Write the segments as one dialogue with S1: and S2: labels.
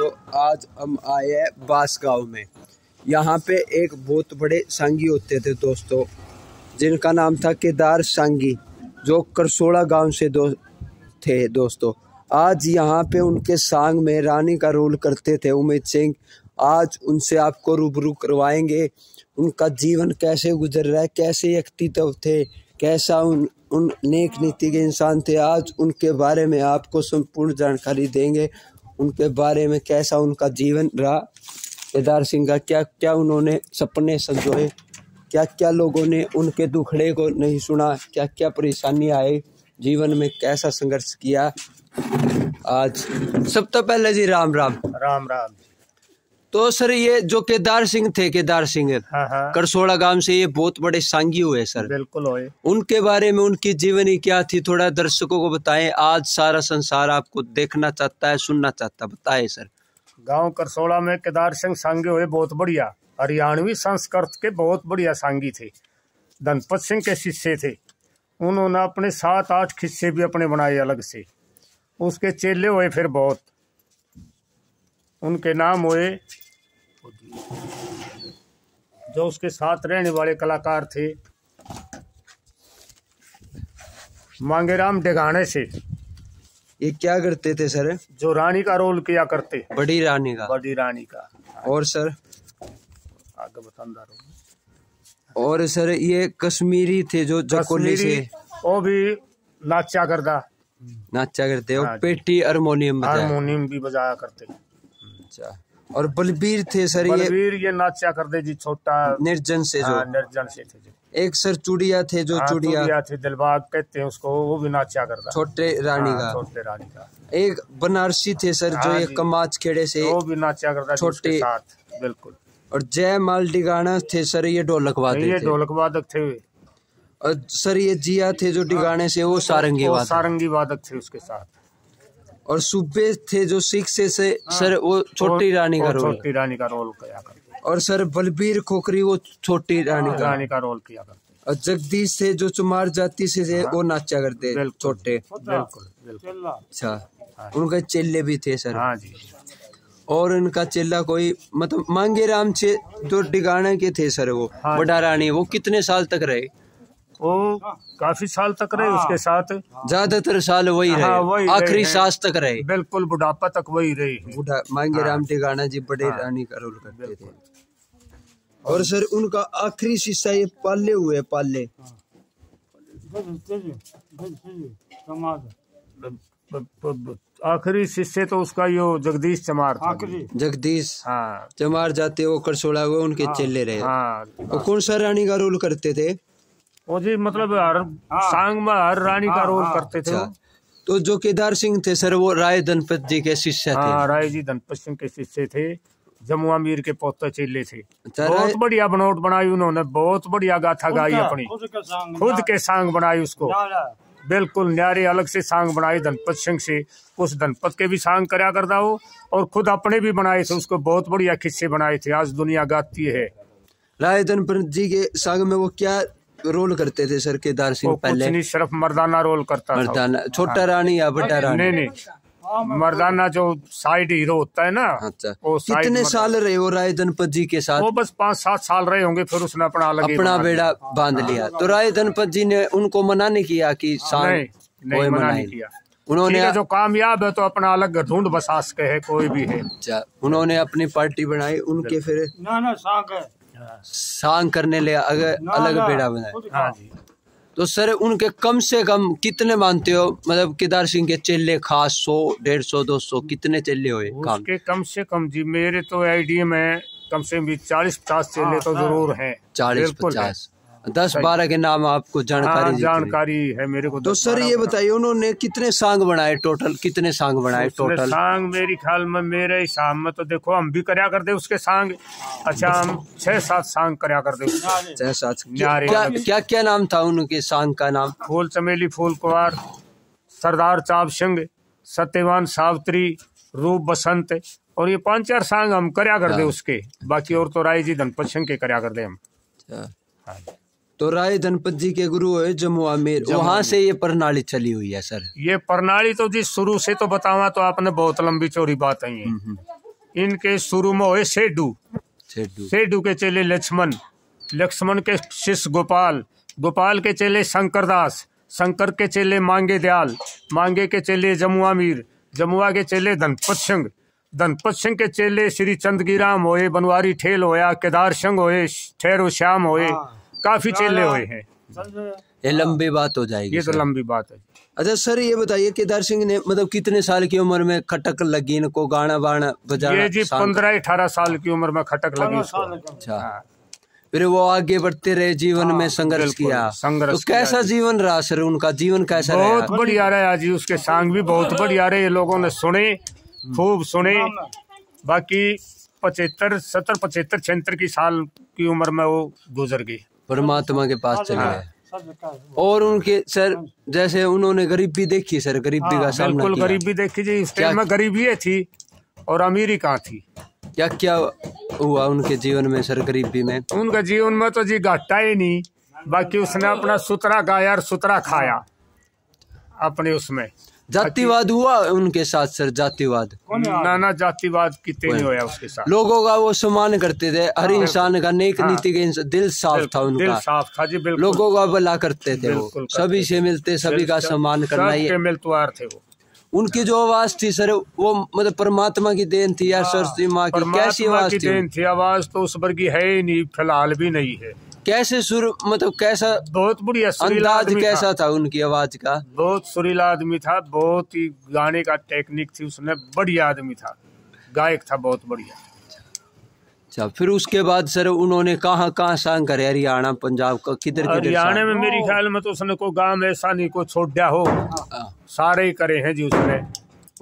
S1: दोस्तों, आज हम आए हैं बास गांव में। यहाँ पे एक बहुत बड़े सांगी होते थे दोस्तों, जिनका नाम था केदार सांगी, जो करसोड़ा गांव से थे दोस्तों। आज यहाँ पे उनके सांग में रानी का रोल करते थे उमेद सिंह। आज उनसे आपको रूबरू करवाएंगे, उनका जीवन कैसे गुजर रहा है, कैसे व्यक्तित्व थे, कैसा उन नेक नीति के इंसान थे। आज उनके बारे में आपको संपूर्ण जानकारी देंगे, उनके बारे में कैसा उनका जीवन रहा, केदार सिंह का क्या क्या उन्होंने सपने संजोए, क्या क्या लोगों ने उनके दुखड़े को नहीं सुना, क्या क्या परेशानी आए जीवन में, कैसा संघर्ष किया। आज सब तो पहले जी राम राम।
S2: राम राम।
S1: तो सर, ये जो केदार सिंह थे, केदार सिंह करसोड़ा गांव से, ये बहुत बड़े सांगी हुए सर।
S2: बिल्कुल हुए।
S1: उनके बारे में, उनकी जीवनी क्या थी, थोड़ा दर्शकों को बताएं। आज सारा संसार आपको देखना चाहता है, सुनना चाहता है, बताएं सर।
S2: गांव करसोड़ा में केदार सिंह सांगी हुए, बहुत बढ़िया हरियाणवी संस्कृत के बहुत बढ़िया सांगी थे। धनपत सिंह के शिष्य थे। उन्होंने अपने 7-8 खिस्से भी अपने बनाए अलग से। उसके चेले हुए फिर बहुत, उनके नाम हुए जो उसके साथ रहने वाले कलाकार थे। मांगेराम डेगाने से।
S1: ये क्या करते थे सर?
S2: जो रानी का रोल किया करते।
S1: बड़ी रानी का।
S2: बड़ी रानी का।
S1: और सर
S2: आगे बतांदा रहो।
S1: और सर, ये कश्मीरी थे जो जकोली से,
S2: वो भी नाचा करते
S1: और पेटी हारमोनियम
S2: भी बजाया करते।
S1: अच्छा। और बलबीर थे सर,
S2: ये नाचा करते जी, छोटा
S1: निर्जन से जो।
S2: निर्जन से थे जी।
S1: एक सर चूड़िया थे, जो चूड़िया
S2: थे, दिलबाग कहते हैं उसको, वो भी नाचा करता।
S1: छोटे रानी का। एक बनारसी थे सर, जो ये कमाच खेड़े से,
S2: वो भी नाचा करता छोटे साथ। बिल्कुल।
S1: और जय माल डिगाना थे सर, ये ढोलक
S2: वादक थे।
S1: और सर, ये जिया थे जो डिगाने से, वो सारंगी
S2: वादक थे उसके साथ।
S1: और सूबे थे जो सिख से सर, वो छोटी रानी का रोल
S2: किया करते।
S1: और सर बलबीर खोखरी, वो छोटी रानी का
S2: रोल किया करते।
S1: और जगदीश थे जो चुमार जाति से वो नाचा करते छोटे।
S2: बिल्कुल।
S1: अच्छा। उनके चेले भी थे सर।
S2: हाँ जी।
S1: और उनका चेला कोई मतलब मांगेराम से जो डिगाने के थे सर, वो बड़ा रानी, वो कितने साल तक रहे?
S2: वो काफी साल तक रहे उसके साथ।
S1: ज्यादातर साल वही रहे, आखिरी सांस तक रहे।
S2: बिल्कुल, बुढ़ापा तक वही रहे।
S1: मांगेराम डिगाना जी बड़े रानी का रोल करते थे। और सर, उनका आखिरी शिष्य ये पाले
S2: आखिरी शिष्य तो उसका यो जगदीश चमार था।
S1: जगदीश चमार जाते, वो करसोड़ा हुए, उनके चेले रहे। वो कौन सा रानी का रोल करते थे?
S2: वो जी मतलब हर सांग में हर रानी का रोल करते थे।
S1: तो जो केदार सिंह थे सर, वो राय धनपत जी के शिष्य थे।
S2: राय जी धनपत सिंह के शिष्य थे, जमुआ मीर के पोते चेले थे। बहुत बढ़िया बनोट बनाई उन्होंने, बहुत बढ़िया गाथा गाई अपनी, खुद के सांग बनाई उसको। बिल्कुल न्यारे अलग से सांग बनाई धनपत सिंह से। उस धनपत के भी सांग करया करता हो, और खुद अपने भी बनाए थे उसको, बहुत बढ़िया खिस्से बनाए थे। आज दुनिया गाती है।
S1: राय धनपत जी के सांग में वो क्या रोल करते थे सर केदार सिंह? पहले
S2: कुछ नहीं, सिर्फ मर्दाना रोल करता था।
S1: मर्दाना, छोटा रानी या बड़ा रानी?
S2: नहीं, मर्दाना जो साइड हीरो होता है ना।
S1: अच्छा। कितने साल रहे वो राय धनपत जी के साथ?
S2: वो बस 5-7 साल रहे होंगे, फिर उसने अपना
S1: बेड़ा बांध लिया। तो राय धनपत जी ने उनको मना नहीं किया कि
S2: नहीं मना नहीं किया उन्होंने। जो कामयाब है तो अपना अलग ढूंढ बसास के है, कोई भी है।
S1: अच्छा। उन्होंने अपनी पार्टी बनाई, उनके फिर सांग करने ले अलग बेड़ा बनाया।
S2: हाँ जी।
S1: तो सर, उनके कम से कम कितने मानते हो, मतलब केदार सिंह के चेले खास 100, 150, 200 कितने चेले हुए?
S2: उसके कम से कम जी, मेरे तो आईडिया में कम से कम 40-50 चेले तो जरूर हैं।
S1: 40-50, 10-12 के नाम आपको जानकारी
S2: है मेरे को।
S1: तो सर, ये बताइए उन्होंने कितने सांग बनाए टोटल? कितने सांग बनाए टोटल?
S2: सांग मेरे ख्याल में, मेरे हिसाब में तो देखो, हम भी करया करते उसके सांग। अच्छा, हम 6-7 सांग करया करते।
S1: 6-7। क्या क्या नाम था उनके सांग का नाम?
S2: फूल चमेली फूल कुंवर, सरदार चाप सिंह, सत्यवान सावित्री, रूप बसंत, और ये 5-4 सांग हम करया करते उसके। बाकी और तो राय जी धनपत सिंह के करया करते हम।
S1: तो राय धनपत जी के गुरु है जमुआ मीर, वहाँ से ये प्रणाली चली हुई है सर?
S2: ये प्रणाली तो जी शुरू से तो बतावा तो आपने बहुत लंबी चौड़ी बात है। इनके शुरू में हुए सेडू, सेडू के चेले लक्ष्मण, लक्ष्मण के शिष्य गोपाल, गोपाल के चेले शंकरदास, शंकर के चेले मांगे दयाल, मांगे के चेले जमुआ मीर, जमुआ के चेले धनपत सिंह, धनपत सिंह के चेले श्री चंदगीराम होए, बनवारी ठेल होया, केदार सिंह होए, ठहरो श्याम होए, काफी चेले हुए हैं।
S1: ये लंबी बात हो जाएगी।
S2: ये तो लंबी बात है।
S1: अच्छा सर, ये बताइए केदार सिंह ने मतलब कितने साल की उम्र में खटक लगी इनको गाना बाना बजाना?
S2: ये जी 15-18 साल की उम्र में खटक लगी इसको।
S1: अच्छा, फिर वो आगे बढ़ते रहे, जीवन में संघर्ष किया। तो कैसा जीवन रहा सर उनका? जीवन कैसा रहा?
S2: बहुत बढ़िया रहा जी, उसके सॉन्ग भी बहुत बढ़िया रहे, लोगों ने सुने, खूब सुने। बाकी 75-76 की साल की उम्र में वो गुजर गई,
S1: परमात्मा के पास चले गए। और उनके सर जैसे उन्होंने गरीबी देखी सर, गरीबी का सामना
S2: बिल्कुल
S1: किया।
S2: गरीबी देखी जी, उस टाइम में गरीबी थी और अमीरी कहाँ थी।
S1: क्या क्या हुआ उनके जीवन में सर गरीबी में?
S2: उनका जीवन में तो जी घाटा ही नहीं, बाकी उसने अपना सुतरा गाया और सुतरा खाया अपने उसमें।
S1: जातिवाद हुआ उनके साथ सर? जातिवाद
S2: ना जातिवाद कितने नहीं होया उसके साथ।
S1: लोगों का वो सम्मान करते थे, हर इंसान का, नेक नीति के दिल साफ था उनका,
S2: दिल साफ था जी, बिल्कुल।
S1: लोगों का भला करते थे वो, सभी से मिलते, सभी का सम्मान करना, ये
S2: मिलतवार थे वो।
S1: उनकी जो आवाज थी सर वो मतलब परमात्मा की देन थी या सरस्वती माँ की? कैसी आवाज थी?
S2: आवाज तो उस वर्गी है ही नहीं, फिलहाल भी नहीं है।
S1: कैसे सुर मतलब कैसा,
S2: बहुत बढ़िया
S1: अंदाज कैसा था उनकी आवाज का?
S2: बहुत सुरीला आदमी था, बहुत ही गाने का टेक्निक थी उसने, बढ़िया आदमी था, गायक था बहुत बढ़िया।
S1: अच्छा, फिर उसके बाद सर उन्होंने कहाँ कहाँ सॉन्ग करे? हरियाणा, पंजाब का, किधर?
S2: हरियाणा में मेरे ख्याल में तो उसने कोई गाँव ऐसा नहीं को छोड़ दिया हो, सारे ही करे हैं जी उसने।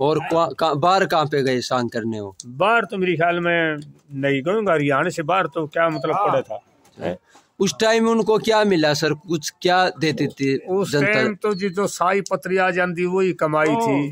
S1: और बाहर कहाँ पे गए सॉन्ग करने वो?
S2: बाहर तो मेरे ख्याल में नहीं कहूँगा, हरियाणा से बाहर तो क्या मतलब पड़ा था।
S1: उस टाइम उनको क्या मिला सर? कुछ क्या देती थी
S2: उस टाइम? तो जी जो साई पत्री आ जाती वही कमाई थी,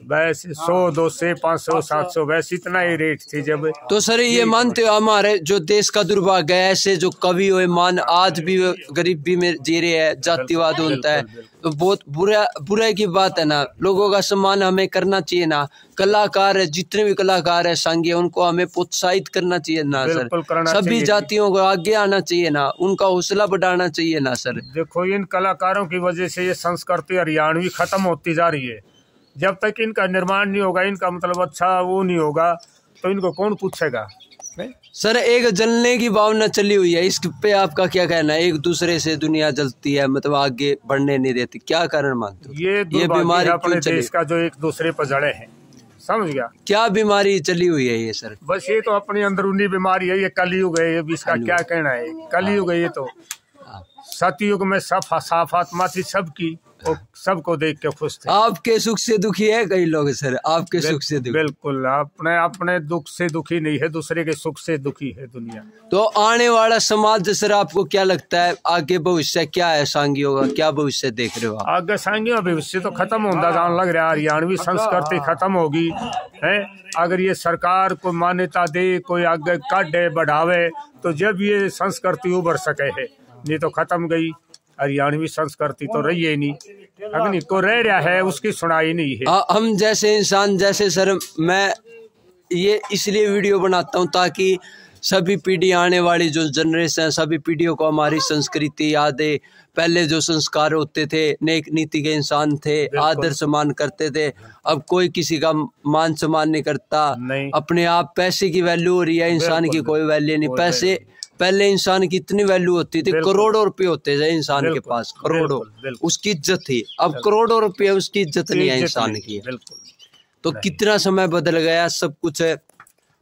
S2: वैसे 100, 200, 500, 700 वैसे इतना ही रेट थी जब।
S1: तो सर ये मानते हो हमारे जो देश का दुर्भाग्य है, ऐसे जो कवि हुए मान आज भी गरीबी में जी रहे हैं, जातिवाद होता है, तो बहुत बुरा की बात है ना। लोगों का सम्मान हमें करना चाहिए ना, कलाकार है, जितने भी कलाकार है संघीय, उनको हमें प्रोत्साहित करना चाहिए ना सर। सभी जातियों को आगे आना चाहिए ना, उनका हौसला बढ़ाना चाहिए ना सर।
S2: देखो इन कलाकारों की वजह से ये संस्कृति हरियाणवी खत्म होती जा रही है। जब तक इनका निर्माण नहीं होगा, इनका मतलब अच्छा वो नहीं होगा, तो इनको कौन पूछेगा?
S1: सर एक जलने की भावना चली हुई है, इस पे आपका क्या कहना है? एक दूसरे से दुनिया जलती है, मतलब आगे बढ़ने नहीं देती, क्या कारण मानते हो?
S2: ये बीमारी अपने देश का जो एक दूसरे पर जड़े हैं, समझ गया?
S1: क्या बीमारी चली हुई है ये सर?
S2: बस ये तो अपनी अंदरूनी बीमारी है, ये कलयुग है, ये इसका क्या कहना है? कलयुग है ये तो। सतयुग में सब साफ आत्मा थी सबकी, और सबको देख के खुश थे।
S1: आपके सुख से दुखी है कई लोग सर, आपके सुख से दुखी?
S2: बिल्कुल, अपने दुख से दुखी नहीं है, दूसरे के सुख से दुखी है दुनिया।
S1: तो आने वाला समाज सर आपको क्या लगता है, आगे भविष्य क्या है सांगियों का? क्या भविष्य देख रहे हो आप?
S2: आगे सांगियों का भविष्य तो खत्म होता जान लग रहा है, हरियाणवी संस्कृति खत्म होगी है। अगर ये सरकार को मान्यता दे, कोई आगे काटे बढ़ावे, तो जब ये संस्कृति उभर सके है, नहीं तो खत्म गई हरियाणवी संस्कृति, तो रही है नहीं। अग्नि को रह रहा है उसकी सुनाई नहीं है।
S1: हम जैसे इंसान, जैसे सर मैं ये इसलिए वीडियो बनाता हूँ ताकि सभी पीढ़ी, आने वाली जो जनरेशन है, सभी पीढ़ियों को हमारी संस्कृति यादें, पहले जो संस्कार होते थे, नेक नीति के इंसान थे, आदर सम्मान करते थे, अब कोई किसी का मान सम्मान नहीं करता। अपने आप पैसे की वैल्यू हो रही है, इंसान की कोई वैल्यू नहीं। पैसे पहले इंसान की इतनी वैल्यू होती थी, करोड़ों रुपए होते थे इंसान के पास, करोड़ों, उसकी इज्जत थी। अब करोड़ों रुपए उसकी इज्जत नहीं है इंसान की। तो कितना समय बदल गया, सब कुछ है।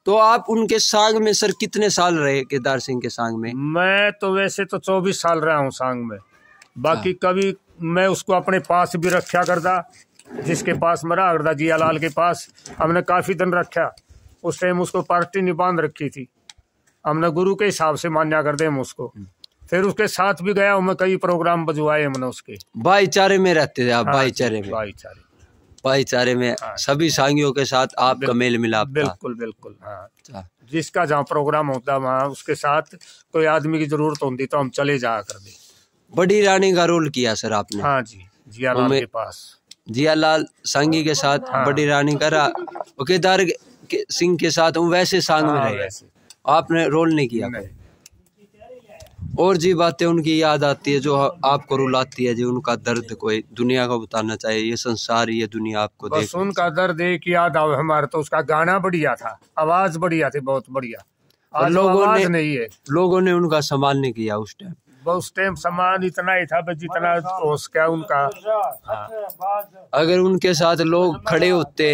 S1: तो आप उनके सांग में सर कितने साल रहे, केदार सिंह के सांग में?
S2: मैं तो वैसे तो 24 साल रहा हूँ सांग में। बाकी कभी मैं उसको अपने पास भी रखा करता, जिसके पास मरा करता, जियालाल के पास हमने काफी दिन रखा। उस टाइम उसको पार्टी नहीं बांध रखी थी, हमने गुरु के हिसाब से मान्या कर दे हम उसको। फिर उसके साथ भी गया, मैं कई प्रोग्राम बजवाए हमने उसके।
S1: भाईचारे में रहते थे आप? भाईचारे में, भाईचारे में सभी सांगियों के साथ आपका मेल मिलाप?
S2: बिल्कुल बिल्कुल, हाँ। जिसका जहाँ प्रोग्राम होता वहाँ उसके साथ कोई आदमी की जरूरत होती तो हम चले जाया कर दे।
S1: बड़ी रानी का रोल किया सर आपने?
S2: हाँ जी, जियालाल के पास,
S1: जियालाल सांगी के साथ बड़ी रानी का। सिंह के साथ हूँ वैसे सांग में रहे, आपने रोल नहीं किया। और जी बातें उनकी याद आती है जो आपको रुलाती है जी, उनका दर्द कोई दुनिया को बताना चाहिए, ये संसार ये दुनिया आपको
S2: बस उनका दर्द एक याद आवे हमारे, तो उसका गाना बढ़िया था, आवाज बढ़िया थी, बहुत बढ़िया। आज
S1: लोगों ने उनका सम्मान नहीं किया उस टाइम,
S2: उस टाइम सम्मान इतना ही था जितना हो सका उनका।
S1: अगर उनके साथ लोग खड़े होते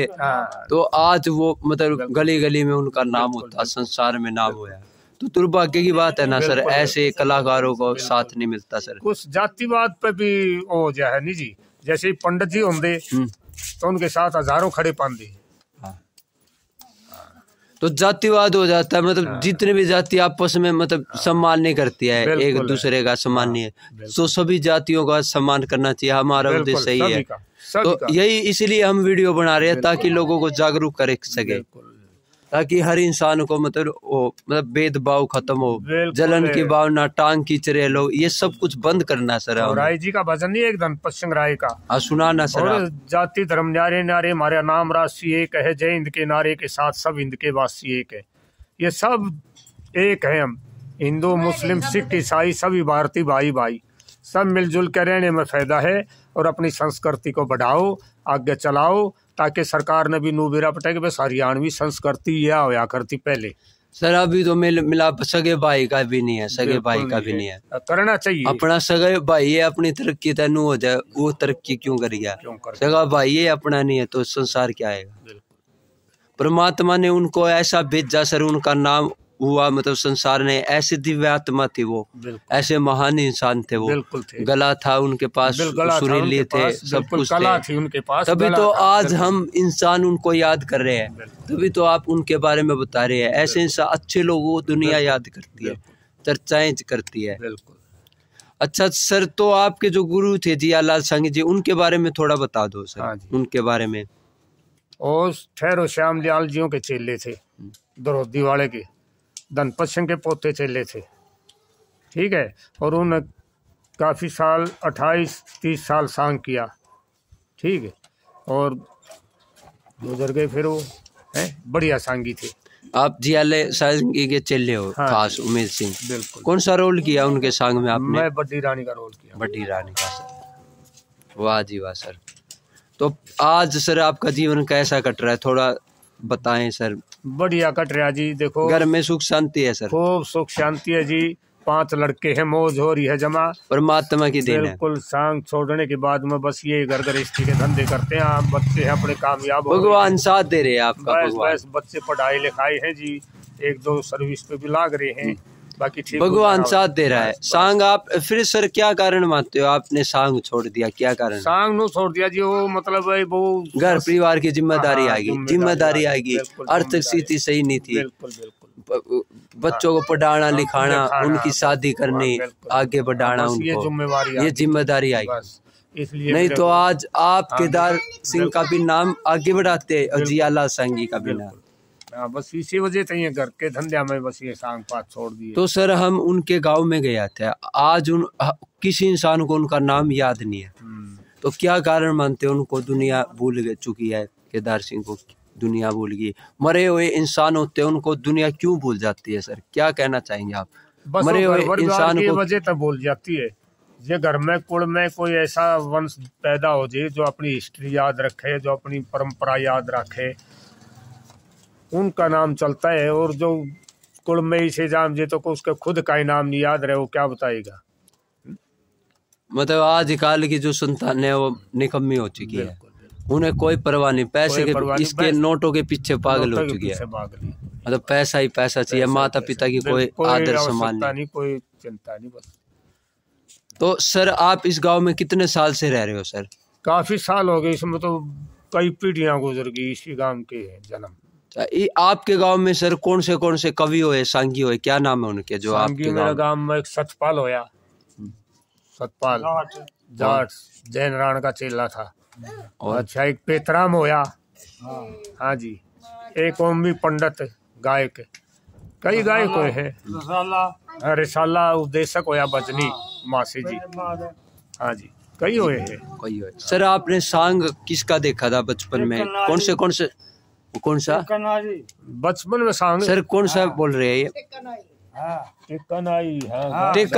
S1: तो आज वो मतलब गली गली में उनका नाम होता, संसार में नाम होया। तो दुर्भाग्य की बात है ना सर, ऐसे कलाकारों को साथ नहीं मिलता सर।
S2: कुछ जातिवाद पे भी हो जाए नहीं जी, जैसे पंडित जी होंगे तो उनके साथ हजारों खड़े पांदे,
S1: तो जातिवाद हो जाता है। मतलब जितने भी जाति आपस में मतलब सम्मान नहीं करती है, एक दूसरे का सम्मान नहीं है, तो सभी जातियों का सम्मान करना चाहिए, हमारा उद्देश्य सही है। तो यही इसलिए हम वीडियो बना रहे हैं ताकि लोगों को जागरूक कर सके, ताकि हर इंसान को मतलब भेदभाव खत्म हो, जलन की भावना, टांग खींच लोग, ये सब कुछ बंद करना सर।
S2: राय जी का भजन नहीं एक धनपत सिंह राय का
S1: सुनाना सर।
S2: जाति धर्म न्यारे न्यारे हमारा नाम राशि एक है, जय हिंद के नारे के साथ सब हिंद के वासी एक है। ये सब एक है, हम हिंदू मुस्लिम सिख ईसाई सभी भारतीय भाई भाई, सब मिलजुल कर रहने में फायदा है। और अपनी संस्कृति को बढ़ाओ, आगे चलाओ, ताकि सरकार ने भी नूबेरा पटा कि बस हरियाणवी संस्कृति यह होया करती पहले।
S1: सर अभी तो मिला सगे भाई का भी नहीं है, सगे भाई का भी नहीं है,
S2: करना चाहिए।
S1: अपना सगे भाई है, अपनी तरक्की तनु हो जाए, वो तरक्की क्यों करेगा? सगा भाई है अपना नहीं है तो संसार क्या आएगा? परमात्मा ने उनको ऐसा भेजा सर, उनका नाम हुआ मतलब संसार ने, ऐसे दिव्य आत्मा थी वो, ऐसे महान इंसान थे वो, गला था उनके पास, सुरीले थे, सब कुछ थी उनके पास। तभी तो आज हम इंसान उनको याद कर रहे हैं, तभी तो आप उनके बारे में बता रहे हैं। ऐसे इंसान अच्छे लोगों को दुनिया याद करती है, चर्चाएं करती है। अच्छा सर, तो आपके जो गुरु थे जियालाल सांगी जी, उनके बारे में थोड़ा बता दो सर, उनके बारे में।
S2: और ठहरो श्याम दयाल जियों के चेले थे, दरोदी वाले के, धनपत सिंह के पोते चेले थे, ठीक है। और उन्होंने काफ़ी साल 28-30 साल सांग किया, ठीक है, और गुजर गए फिर वो है, बढ़िया सांगी थे।
S1: आप जियालाल सांगी के चेले हो? हाँ, खास उमेद सिंह। बिल्कुल। कौन सा रोल किया उनके सांग में आपने?
S2: मैं बड्डी रानी का रोल किया।
S1: बड्डी रानी का सर, वाह जी वाह सर। तो आज सर आपका जीवन कैसा कट रहा है, थोड़ा बताएं सर।
S2: बढ़िया कट रहा जी, देखो घर
S1: में सुख शांति है सर? खूब
S2: सुख शांति है जी, 5 लड़के हैं, मौज हो रही है जमा,
S1: परमात्मा की देन है।
S2: बिल्कुल। सांग छोड़ने के बाद में बस ये घर गृहस्थी के धंधे करते हैं, आप बच्चे हैं अपने कामयाब,
S1: भगवान साथ दे रहे हैं आपका।
S2: बस बच्चे पढ़ाई लिखाई है जी, 1-2 सर्विस पे भी लाग रहे हैं, बाकी ठीक
S1: भगवान साथ दे रहा है। सांग आप फिर सर क्या कारण मानते हो आपने सांग छोड़ दिया, क्या कारण?
S2: सांग नो छोड़ दिया जी, वो मतलब वो घर
S1: परिवार की जिम्मेदारी आ गई, जिम्मेदारी आएगी, आर्थिक स्थिति सही नहीं थी, बच्चों को पढ़ाना लिखाना, उनकी शादी करनी, आगे बढ़ाना, उनको ये जिम्मेदारी आएगी। इसलिए नहीं तो आज आप केदार सिंह का भी नाम आगे बढ़ाते और जियालाल सांगी का भी नाम।
S2: बस इसी वजह से ये घर के धंधे में बस ये सांग पात छोड़ दिए।
S1: तो सर हम उनके गांव में गए थे, आज किसी इंसान को उनका नाम याद नहीं है, तो क्या कारण मानते हैं? उनको दुनिया भूल चुकी है, केदार सिंह को दुनिया भूल गई। मरे हुए इंसान होते हैं, उनको दुनिया क्यों भूल जाती है सर, क्या कहना चाहेंगे आप?
S2: मरे हुए इंसान की वजह तक भूल जाती है। ये घर में कुल में कोई ऐसा वंश पैदा हो जाए जो अपनी हिस्ट्री याद रखे, जो अपनी परंपरा याद रखे, उनका नाम चलता है। और जो कुल में ही से जाम जे तो उसका खुद का ही नाम नहीं याद रहे, वो क्या बताएगा?
S1: मतलब आज काल की जो संतान है वो निकम्मी हो चुकी है, उन्हें कोई परवाह नहीं, पैसे के इसके नोटों के पीछे पागल हो चुकी है। मतलब पैसा ही पैसा चाहिए, माता पिता की कोई आदर सम्मान नहीं, कोई चिंता नहीं बस। तो सर आप इस गांव में कितने साल से रह रहे हो सर?
S2: काफी साल हो गए, इसमें तो कई पीढ़ियां गुजर गई, इसी गांव के जन्म।
S1: आपके गांव में सर कौन से कवि हुए, सांगी हुए, क्या नाम है उनके? जो आपके
S2: गांव में एक सतपाल होया, सतपाल जाट जैन राण का चेला था। और अच्छा एक पेतराम होया, हाँ जी, एक ओमी पंडित गायक, कई गायक हुए हैं। रिसाला उपदेशक होया बजनी मासी जी, हाँ जी, कई हुए हैं, कई हुए।
S1: सर आपने सांग किसका देखा था बचपन में? कौन से कौन सा?
S2: बचपन में सांग
S1: सर कौन सा बोल रहे हैं ये? टेक्का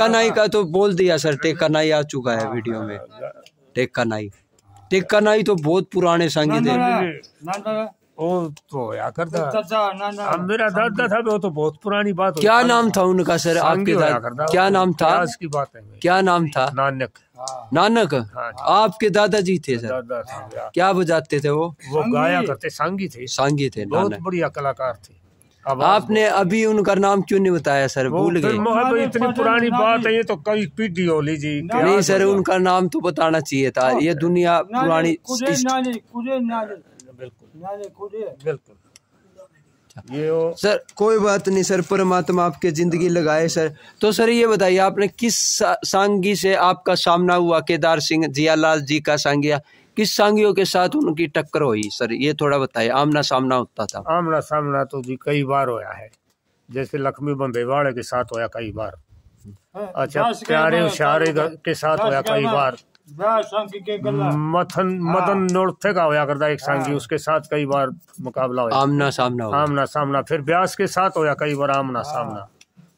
S1: नाई का तो बोल दिया सर, टेक्का नाई आ चुका है वीडियो में। टेक्का नाई तो बहुत पुराने सांगी थे।
S2: वो तो या करता मेरा दादा था, वो तो बहुत पुरानी बात।
S1: क्या नाम था उनका सर? आपके दादा क्या नाम था?
S2: की बात है।
S1: क्या नाम था? नानक। आपके दादाजी थे सर? क्या बजाते थे वो?
S2: गाया करते, सांगी थे। बहुत बढ़िया कलाकार थे।
S1: अब आपने अभी उनका नाम क्यों नहीं बताया सर? भूल गए?
S2: इतनी पुरानी बात है ये तो, कई पीढ़ी हो लीजिए।
S1: नहीं सर, उनका नाम तो बताना चाहिए था। ये दुनिया पुरानी।
S2: बिल्कुल ये
S1: सर कोई बात नहीं सर, परमात्मा आपके जिंदगी लगाए सर। तो सर ये बताइए, आपने किस सांगी से आपका सामना हुआ? केदार सिंह जियालाल जी का सांगिया, किस सांगियों के साथ उनकी टक्कर हुई सर? ये थोड़ा बताइए। आमना सामना होता था?
S2: आमना सामना तो जी कई बार होया है, जैसे लक्ष्मी बंदेवाड़े के साथ होया कई बार। अच्छा, प्यारे उशारे के साथ होया कई बार। मदन नोरथे का होया करता एक सांगी, उसके साथ कई बार मुकाबला होया, आमना सामना। फिर व्यास के साथ होया कई बार आमना सामना।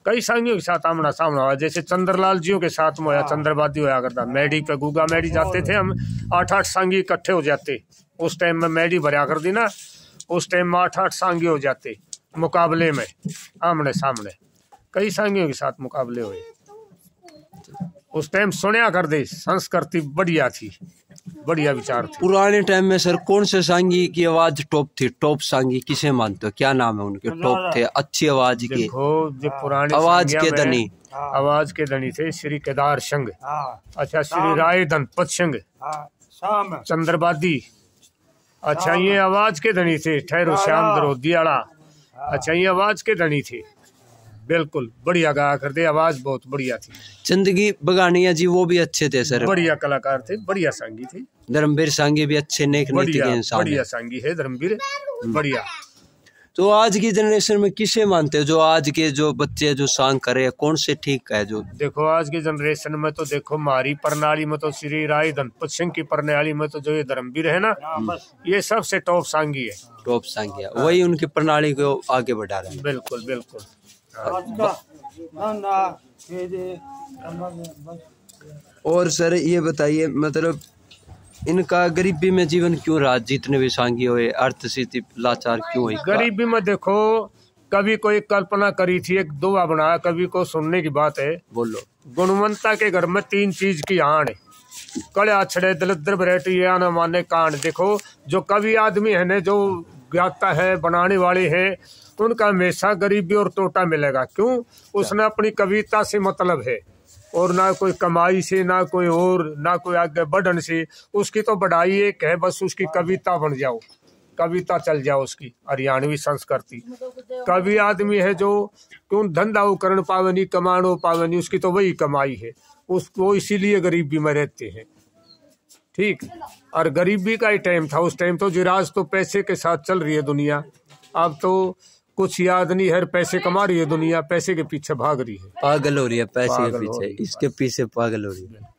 S2: कई सांगियों के साथ आमना सामना हुआ, जैसे चंद्रलाल जियों के साथ में होया, चंद्रवादी होया करता। मेडी पे गुगा मेडी जाते थे हम, 8-8 सांगी इकट्ठे हो जाते। उस टाइम में मेडी भरा कर दी ना, उस टाइम में 8-8 सांगी हो जाते मुकाबले में, आमने सामने। कई सांगियों के साथ मुकाबले हुए। उस टाइम सुनिया कर दे, संस्कृति बढ़िया थी, बढ़िया विचार थे।
S1: पुराने टाइम में सर कौन से सांगी की आवाज टॉप थी? टॉप सांगी किसे मानते हो? क्या नाम है उनके? टॉप थे अच्छी आवाज के,
S2: जो पुराने
S1: आवाज के धनी।
S2: आवाज के धनी थे श्री केदार सिंह, अच्छा श्री राय धनपत सिंह, चंद्रवादी। अच्छा ये आवाज के धनी थे। ठहरो श्याम दरोदियाला, अच्छा ये आवाज के धनी थे। बिल्कुल बढ़िया गाया करते, आवाज बहुत बढ़िया थी।
S1: जिंदगी बगानिया जी वो भी अच्छे थे सर,
S2: बढ़िया कलाकार थे, बढ़िया सांगी थे।
S1: धर्मवीर सांगी भी अच्छे नेक नीति के इंसान,
S2: बढ़िया सांगी है धर्मवीर, बढ़िया।
S1: तो आज की जनरेशन में किसे मानते हो? जो आज के जो बच्चे जो सांग करे, कौन से ठीक है? जो
S2: देखो आज की जनरेशन में तो देखो, हमारी प्रणाली में तो श्री राय धनपत सिंह की प्रणाली में तो जो ये धर्मवीर है ना, ये सबसे टॉप सांगी है।
S1: टॉप सांगी है, वही उनकी प्रणाली को आगे बढ़ा रहे हैं।
S2: बिल्कुल बिल्कुल।
S1: और सर ये बताइए, मतलब इनका गरीबी में जीवन क्यों रहा? जितने भी सांगी हुए, अर्थ स्थिति लाचार क्यों हुई?
S2: गरीबी में देखो, कभी कोई कल्पना करी थी, एक दुआ बनाया, कभी को सुनने की बात है।
S1: बोलो।
S2: गुणवंता के घर में 3 चीज की आन है, कड़े छड़े दलिद्र वैरायटी या न माने कांड। देखो जो कवि आदमी है ने, जो गाता है, बनाने वाले हैं, उनका हमेशा गरीबी और टोटा मिलेगा। क्यों? उसने अपनी कविता से मतलब है, और ना कोई कमाई से, ना कोई और, ना कोई आगे बढ़न से। उसकी तो बढ़ाई एक है, बस उसकी कविता बन जाओ, कविता चल जाओ उसकी, हरियाणवी संस्कृति। कवि आदमी है जो क्यों धंधा करण पावे नहीं, कमानो पावे नहीं, उसकी तो वही कमाई है, उसको इसीलिए गरीबी में रहते हैं। ठीक, और गरीबी का ही टाइम था उस टाइम तो। जिराज तो पैसे के साथ चल रही है दुनिया, अब तो कुछ याद नहीं है, पैसे कमा रही है दुनिया, पैसे के पीछे भाग रही है,
S1: पागल हो रही है पैसे के पीछे, इसके पीछे पागल हो रही है।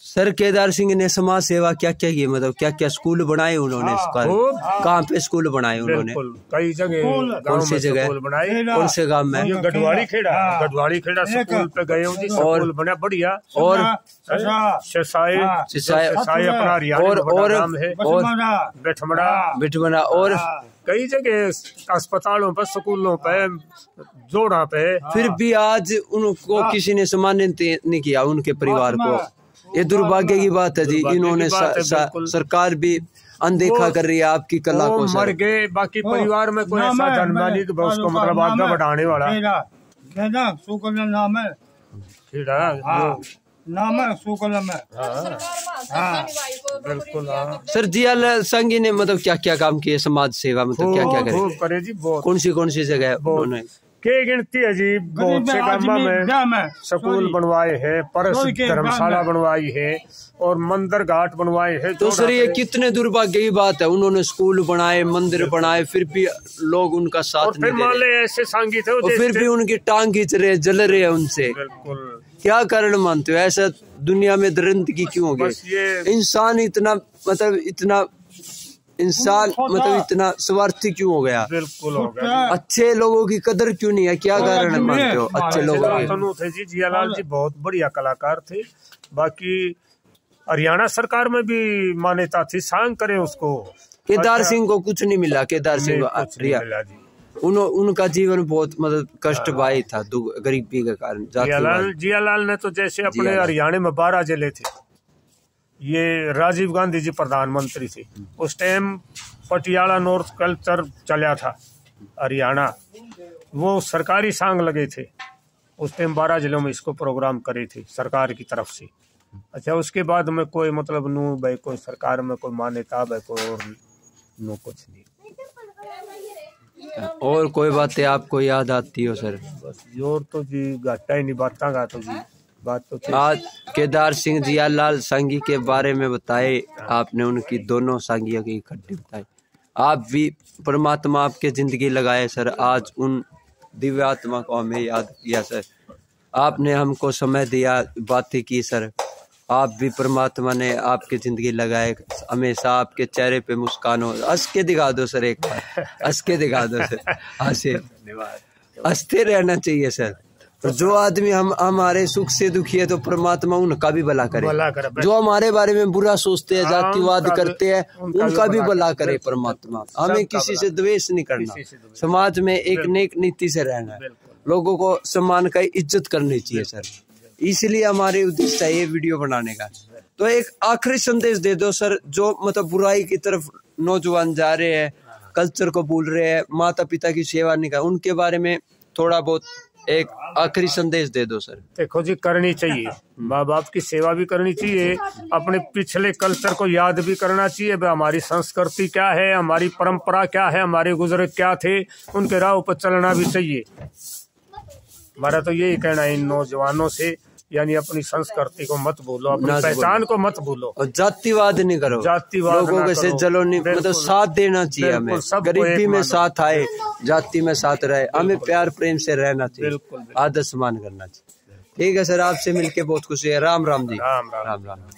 S1: सर केदार सिंह ने समाज सेवा क्या क्या की? मतलब क्या क्या स्कूल बनाए उन्होंने? कहाँ पे स्कूल बनाए उन्होंने?
S2: कई जगह।
S1: कौन सी जगह
S2: बनाए?
S1: कौन से गांव में?
S2: गढ़वाली खेड़ा स्कूल पे गए हो जी, स्कूल बना बढ़िया। और अपना बिठमड़ा, और कई जगह अस्पतालों पर, स्कूलों पे, जोड़ा पे।
S1: फिर भी आज उनको किसी ने सम्मानित नहीं किया, उनके परिवार को। ये दुर्भाग्य की बात है जी। इन्होंने सरकार भी अनदेखा कर रही है आपकी कला को।
S2: मर गए, बाकी परिवार में कोई ऐसा जन्मा नहीं कि उसको मतलब आगे बढ़ाने वाला। नाम है सुकलम है। बिल्कुल।
S1: सर जियालाल सांगी ने मतलब क्या क्या काम किए समाज सेवा? मतलब क्या क्या करे
S2: जी?
S1: कौन सी जगह उन्होंने?
S2: के गिनती है जी, बहुत से गांव में स्कूल बनवाए हैं, परस धर्मशाला बनवाई है, और मंदिर घाट बनवाए हैं।
S1: तो सर ये कितने दुर्भाग्य की बात है, उन्होंने स्कूल बनाए, मंदिर बनाए, फिर भी लोग उनका साथ नहीं दे रहे।
S2: ऐसे सांगी थे,
S1: और फिर भी उनकी टांग खींच रहे, जल रहे हैं उनसे। क्या कारण मानते हो? ऐसा दुनिया में दरिंदगी क्यों हो गई? इंसान इतना मतलब इतना इंसान मतलब इतना स्वार्थी क्यों हो गया?
S2: बिल्कुल हो गया।
S1: अच्छे लोगों की कदर क्यों नहीं है? क्या कारण है मानते हो अच्छे लोगों की?
S2: थे जी जियालाल जी बहुत बढ़िया कलाकार थे। बाकी हरियाणा सरकार में भी मान्यता थी, सांग करे उसको।
S1: केदार सिंह को कुछ नहीं मिला। केदार सिंह उनका जीवन बहुत मतलब कष्टदायी था, गरीबी के कारण।
S2: जियालाल ने तो जैसे अपने हरियाणा में 12 जिले थे, ये राजीव गांधी जी प्रधानमंत्री थे उस टाइम, पटियाला नॉर्थ कल्चर चला था हरियाणा, वो सरकारी सांग लगे थे उस टाइम 12 जिलों में इसको प्रोग्राम करे थे सरकार की तरफ से। अच्छा, उसके बाद में कोई मतलब नू भाई कोई सरकार में कोई मान्यता भाई कोई और नो कुछ नहीं।
S1: और कोई बातें आपको याद आती हो सर?
S2: बस और तो जी घाटा ही नहीं बाता गा तो जी बात तो
S1: आज केदार सिंह जियालाल सांगी के बारे में बताए आपने, उनकी दोनों सांगियों की इकट्ठी बताई। आप भी परमात्मा आपके जिंदगी लगाए सर। आज उन दिव्य आत्मा को हमें याद किया सर, आपने हमको समय दिया, बातें की सर। आप भी परमात्मा ने आपके जिंदगी लगाए, हमेशा आपके चेहरे पे मुस्कान हो। हंस के दिखा दो सर, एक बार हंस के दिखा दो सर। हंसते रहना चाहिए सर। तो जो आदमी हमारे सुख से दुखी है तो परमात्मा उनका भी भला करे। जो हमारे बारे में बुरा सोचते हैं, जातिवाद करते हैं, उनका भी भला करे परमात्मा। हमें किसी से द्वेष नहीं करना, समाज में एक नेक नीति से रहना है, लोगों को सम्मान का इज्जत करनी चाहिए सर। इसलिए हमारे उद्देश्य है ये वीडियो बनाने का। तो एक आखिरी संदेश दे दो सर, जो मतलब बुराई की तरफ नौजवान जा रहे हैं, कल्चर को भूल रहे हैं, माता पिता की सेवा नहीं कर, उनके बारे में थोड़ा बहुत एक आखिरी संदेश दे दो सर।
S2: देखो जी, करनी चाहिए, माँ बाप की सेवा भी करनी चाहिए, अपने पिछले कल्चर को याद भी करना चाहिए। हमारी संस्कृति क्या है, हमारी परंपरा क्या है, हमारे गुजरे क्या थे, उनके राह पर चलना भी चाहिए। हमारा तो यही कहना है इन नौजवानों से, यानी अपनी संस्कृति को मत भूलो, अपनी पहचान को मत भूलो,
S1: और जातिवाद नहीं करो,
S2: जातिवाद
S1: लोगों के से जलो नहीं, मतलब साथ देना चाहिए हमें। गरीबी में साथ आए, जाति में साथ रहे, हमें प्यार प्रेम से रहना चाहिए, आदर सम्मान करना चाहिए। ठीक है सर, आपसे मिलके बहुत खुशी है। राम राम जी।
S2: राम राम।
S1: राम राम।